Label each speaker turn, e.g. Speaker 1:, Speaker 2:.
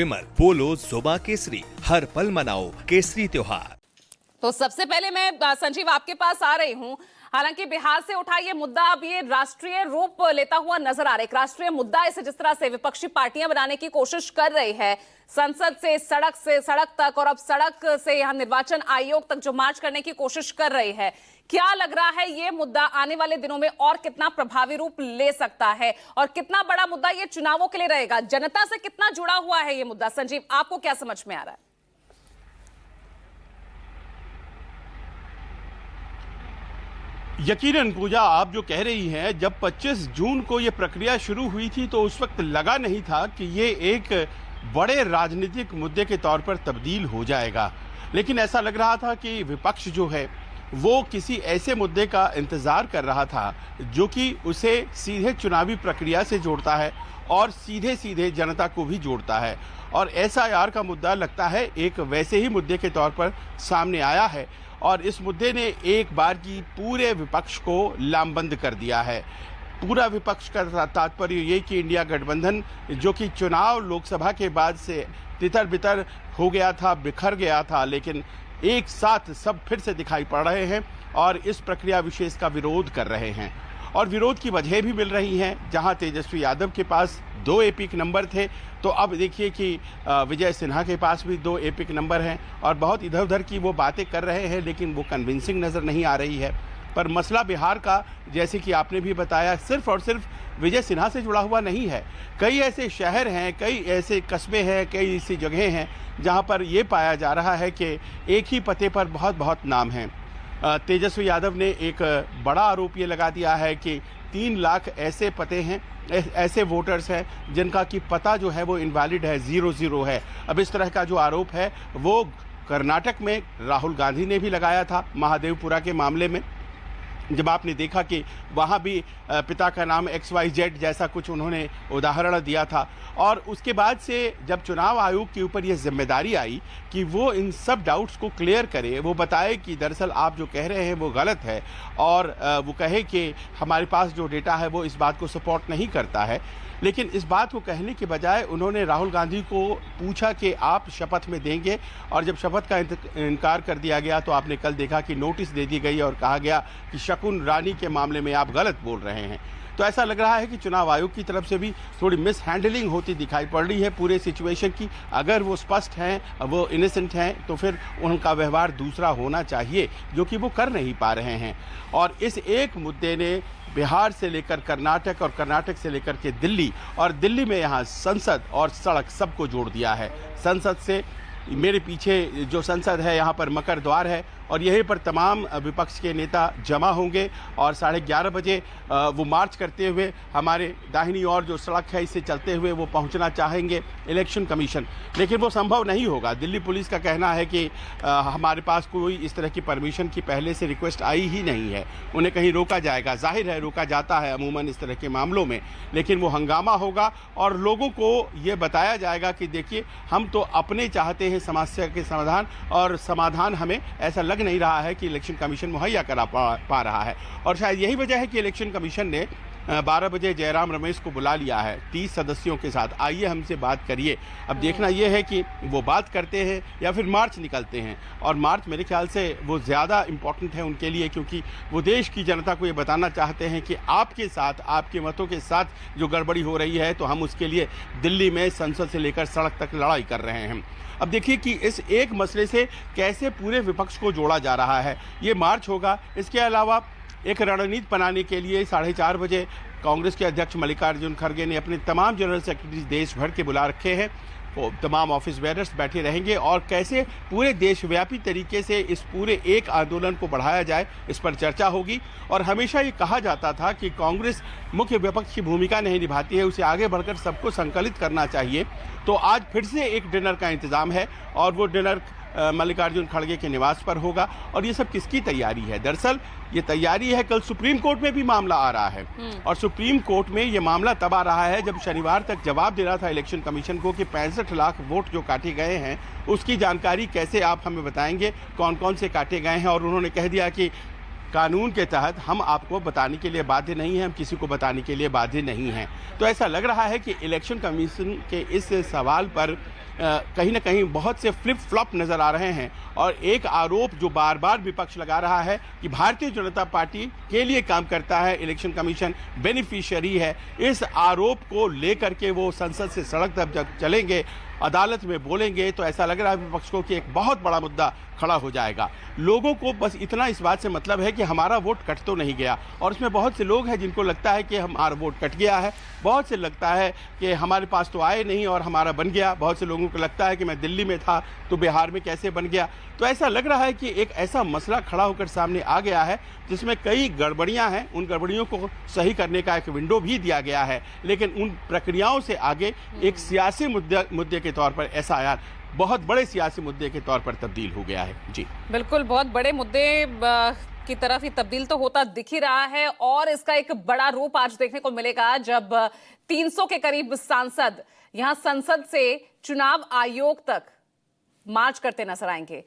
Speaker 1: विमल बोलो जुबा केसरी, हर पल मनाओ केसरी त्योहार।
Speaker 2: तो सबसे पहले मैं संजीव आपके पास आ रही हूं। हालांकि बिहार से उठा ये मुद्दा अब ये राष्ट्रीय रूप लेता हुआ नजर आ रहा है। एक राष्ट्रीय मुद्दा इसे जिस तरह से विपक्षी पार्टियां बनाने की कोशिश कर रही है, संसद से सड़क तक और अब सड़क से यहां निर्वाचन आयोग तक जो मार्च करने की कोशिश कर रही है, क्या लग रहा है ये मुद्दा आने वाले दिनों में और कितना प्रभावी रूप ले सकता है और कितना बड़ा मुद्दा ये चुनावों के लिए रहेगा? जनता से कितना जुड़ा हुआ है ये मुद्दा? संजीव, आपको क्या समझ में आ रहा है?
Speaker 3: यकीनन पूजा, आप जो कह रही हैं, जब 25 जून को ये प्रक्रिया शुरू हुई थी तो उस वक्त लगा नहीं था कि ये एक बड़े राजनीतिक मुद्दे के तौर पर तब्दील हो जाएगा। लेकिन ऐसा लग रहा था कि विपक्ष जो है वो किसी ऐसे मुद्दे का इंतजार कर रहा था जो कि उसे सीधे चुनावी प्रक्रिया से जोड़ता है और सीधे सीधे जनता को भी जोड़ता है। और एसआईआर का मुद्दा लगता है एक वैसे ही मुद्दे के तौर पर सामने आया है और इस मुद्दे ने एक बार की पूरे विपक्ष को लामबंद कर दिया है। पूरा विपक्ष का तात्पर्य ये कि इंडिया गठबंधन जो कि चुनाव लोकसभा के बाद से तितर बितर हो गया था, बिखर गया था, लेकिन एक साथ सब फिर से दिखाई पड़ रहे हैं और इस प्रक्रिया विशेष का विरोध कर रहे हैं। और विरोध की वजह भी मिल रही हैं। जहां तेजस्वी यादव के पास 2 एपिक नंबर थे, तो अब देखिए कि विजय सिन्हा के पास भी 2 एपिक नंबर हैं और बहुत इधर उधर की वो बातें कर रहे हैं, लेकिन वो कन्विंसिंग नज़र नहीं आ रही है। पर मसला बिहार का, जैसे कि आपने भी बताया, सिर्फ और सिर्फ विजय सिन्हा से जुड़ा हुआ नहीं है। कई ऐसे शहर हैं, कई ऐसे कस्बे हैं, कई ऐसी जगहें हैं जहां पर ये पाया जा रहा है कि एक ही पते पर बहुत बहुत नाम हैं। तेजस्वी यादव ने एक बड़ा आरोप ये लगा दिया है कि 3 लाख ऐसे पते हैं, ऐसे वोटर्स हैं जिनका कि पता जो है वो इनवैलिड है, 00 है। अब इस तरह का जो आरोप है वो कर्नाटक में राहुल गांधी ने भी लगाया था महादेवपुरा के मामले में, जब आपने देखा कि वहाँ भी पिता का नाम XYZ जैसा कुछ उन्होंने उदाहरण दिया था। और उसके बाद से जब चुनाव आयोग के ऊपर यह जिम्मेदारी आई कि वो इन सब डाउट्स को क्लियर करे, वो बताए कि दरअसल आप जो कह रहे हैं वो गलत है, और वो कहे कि हमारे पास जो डेटा है वो इस बात को सपोर्ट नहीं करता है। लेकिन इस बात को कहने के बजाय उन्होंने राहुल गांधी को पूछा कि आप शपथ में देंगे, और जब शपथ का इनकार कर दिया गया तो आपने कल देखा कि नोटिस दे दी गई और कहा गया कि शकुन रानी के मामले में आप गलत बोल रहे हैं। तो ऐसा लग रहा है कि चुनाव आयोग की तरफ से भी थोड़ी मिस हैंडलिंग होती दिखाई पड़ रही है पूरे सिचुएशन की। अगर वो स्पष्ट हैं, वो इनोसेंट हैं, तो फिर उनका व्यवहार दूसरा होना चाहिए, जो कि वो कर नहीं पा रहे हैं। और इस एक मुद्दे ने बिहार से लेकर कर्नाटक और कर्नाटक से लेकर के दिल्ली, और दिल्ली में यहाँ संसद और सड़क सबको जोड़ दिया है। संसद से मेरे पीछे जो संसद है, यहाँ पर मकर द्वार है और यहीं पर तमाम विपक्ष के नेता जमा होंगे और 11:30 बजे वो मार्च करते हुए हमारे दाहिनी ओर जो सड़क है इससे चलते हुए वो पहुंचना चाहेंगे इलेक्शन कमीशन। लेकिन वो संभव नहीं होगा। दिल्ली पुलिस का कहना है कि हमारे पास कोई इस तरह की परमिशन की पहले से रिक्वेस्ट आई ही नहीं है, उन्हें कहीं रोका जाएगा। जाहिर है रोका जाता है अमूमन इस तरह के मामलों में, लेकिन वो हंगामा होगा और लोगों को ये बताया जाएगा कि देखिए हम तो अपने चाहते हैं समस्या के समाधान, और समाधान हमें ऐसा लग नहीं रहा है कि इलेक्शन कमीशन मुहैया करा पा रहा है। और शायद यही वजह है कि इलेक्शन कमीशन ने 12 बजे जयराम रमेश को बुला लिया है 30 सदस्यों के साथ, आइए हमसे बात करिए। अब देखना यह है कि वो बात करते हैं या फिर मार्च निकलते हैं। और मार्च मेरे ख्याल से वो ज़्यादा इम्पोर्टेंट है उनके लिए, क्योंकि वो देश की जनता को ये बताना चाहते हैं कि आपके साथ, आपके मतों के साथ जो गड़बड़ी हो रही है, तो हम उसके लिए दिल्ली में संसद से लेकर सड़क तक लड़ाई कर रहे हैं। अब देखिए कि इस एक मसले से कैसे पूरे विपक्ष को जोड़ा जा रहा है। ये मार्च होगा। इसके अलावा एक रणनीति बनाने के लिए 4:30 बजे कांग्रेस के अध्यक्ष मल्लिकार्जुन खड़गे ने अपने तमाम जनरल सेक्रेटरी देश भर के बुला रखे हैं। वो तमाम ऑफिस बेयरर्स बैठे रहेंगे और कैसे पूरे देशव्यापी तरीके से इस पूरे एक आंदोलन को बढ़ाया जाए, इस पर चर्चा होगी। और हमेशा ये कहा जाता था कि कांग्रेस मुख्य विपक्ष की भूमिका नहीं निभाती है, उसे आगे बढ़कर सबको संकलित करना चाहिए। तो आज फिर से एक डिनर का इंतजाम है और वो डिनर मल्लिकार्जुन खड़गे के निवास पर होगा। और ये सब किसकी तैयारी है? दरअसल ये तैयारी है, कल सुप्रीम कोर्ट में भी मामला आ रहा है और सुप्रीम कोर्ट में ये मामला तब आ रहा है जब शनिवार तक जवाब देना था इलेक्शन कमीशन को कि 65 लाख वोट जो काटे गए हैं उसकी जानकारी कैसे आप हमें बताएंगे, कौन कौन से काटे गए हैं। और उन्होंने कह दिया कि कानून के तहत हम आपको बताने के लिए बाध्य नहीं हैं, हम किसी को बताने के लिए बाध्य नहीं हैं। तो ऐसा लग रहा है कि इलेक्शन कमीशन के इस सवाल पर कहीं ना कहीं बहुत से फ्लिप फ्लॉप नजर आ रहे हैं। और एक आरोप जो बार बार विपक्ष लगा रहा है कि भारतीय जनता पार्टी के लिए काम करता है, इलेक्शन कमीशन बेनिफिशियरी है, इस आरोप को लेकर के वो संसद से सड़क तक जब चलेंगे, अदालत में बोलेंगे, तो ऐसा लग रहा है विपक्ष को कि एक बहुत बड़ा मुद्दा खड़ा हो जाएगा। लोगों को बस इतना इस बात से मतलब है कि हमारा वोट कट तो नहीं गया, और उसमें बहुत से लोग हैं जिनको लगता है कि हमारा वोट कट गया है, बहुत से लगता है कि हमारे पास तो आए नहीं और हमारा बन गया, बहुत से लोगों को लगता है कि मैं दिल्ली में था तो बिहार में कैसे बन गया। तो ऐसा लग रहा है कि एक ऐसा मसला खड़ा होकर सामने आ गया है जिसमें कई गड़बड़ियां हैं, उन गड़बड़ियों को सही करने का एक विंडो भी दिया गया है, लेकिन उन प्रक्रियाओं से आगे एक सियासी मुद्दे के तौर पर एसआईआर बहुत बड़े सियासी मुद्दे के तौर पर तब्दील हो गया है। जी
Speaker 2: बिल्कुल, बहुत बड़े मुद्दे की तरफ ही तब्दील तो होता दिख ही रहा है, और इसका एक बड़ा रूप आज देखने को मिलेगा जब 300 के करीब सांसद यहां संसद से चुनाव आयोग तक मार्च करते नजर आएंगे।